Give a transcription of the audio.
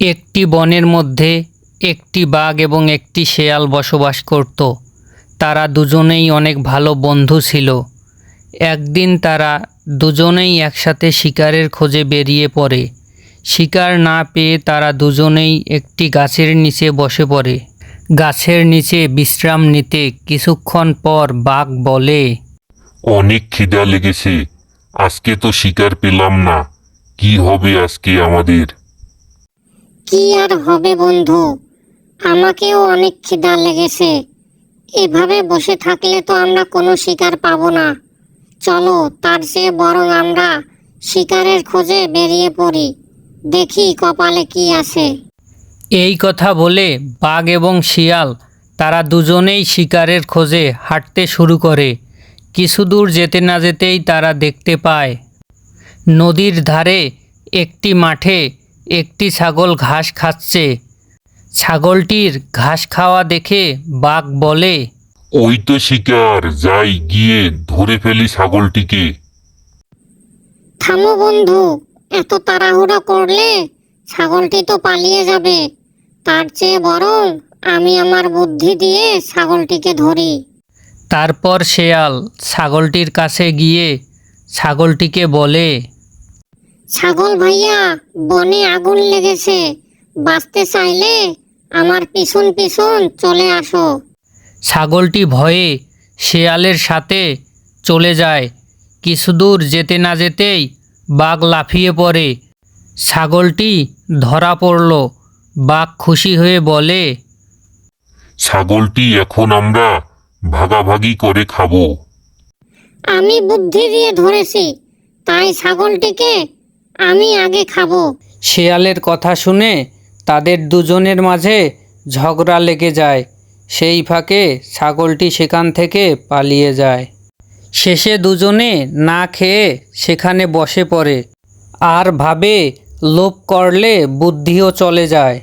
একটি বনের মধ্যে একটি বাঘ এবং একটি শেয়াল বসবাস করত। তারা দুজনেই অনেক ভালো বন্ধু ছিল। একদিন তারা দুজনেই একসাথে শিকারের খোঁজে বেরিয়ে পড়ে। শিকার না পেয়ে তারা দুজনেই একটি গাছের নিচে বসে পড়ে। গাছের নিচে বিশ্রাম নিতে কিছুক্ষণ পর বাঘ বলে, অনেক খিদা লেগেছে, আজকে তো শিকার পেলাম না। কি হবে আজকে আমাদের? কি আর হবে বন্ধু, আমাকেও অনেক খিদা লেগেছে। এভাবে বসে থাকলে তো আমরা কোনো শিকার পাবো না। চলো, তার চেয়ে বরং আমরা শিকারের খোঁজে বেরিয়ে পড়ি, দেখি কপালে কি আছে। এই কথা বলে বাঘ এবং শিয়াল তারা দুজনেই শিকারের খোঁজে হাঁটতে শুরু করে। কিছু দূর যেতে না যেতেই তারা দেখতে পায় নদীর ধারে একটি মাঠে একটি ছাগল ঘাস খাচ্ছে। ছাগলটির ঘাস খাওয়া দেখে বাঘ বলে, ওই তো শিকার, যাই গিয়ে ধরে ফেলি ছাগলটিকে। থামো বন্ধু, এত তাড়াহুড়ো করলে ছাগলটি তো পালিয়ে যাবে। তার চেয়ে বরং আমি আমার বুদ্ধি দিয়ে ছাগলটিকে ধরি। তারপর শেয়াল ছাগলটির কাছে গিয়ে ছাগলটিকে বলে, ছাগল ভাইয়া, বনে আগুন লেগেছে, বাঁচতে চাইলে আমার পিছন পিছন চলে আসো। ছাগলটি ভয়ে শেয়ালের সাথে চলে যায়। কিছু দূর যেতে না যেতেই বাঘ লাফিয়ে পড়ে। ছাগলটি ধরা পড়ল। বাঘ খুশি হয়ে বলে, ছাগলটি এখন আমরা ভাগাভাগি করে খাবো। আমি বুদ্ধি দিয়ে ধরেছি, তাই ছাগলটিকে আমি আগে খাবো। শেয়ালের কথা শুনে তাদের দুজনের মাঝে ঝগড়া লেগে যায়। সেই ফাঁকে ছাগলটি সেখান থেকে পালিয়ে যায়। শেষে দুজনে না খেয়ে সেখানে বসে পড়ে আর ভাবে, লোভ করলে বুদ্ধিও চলে যায়।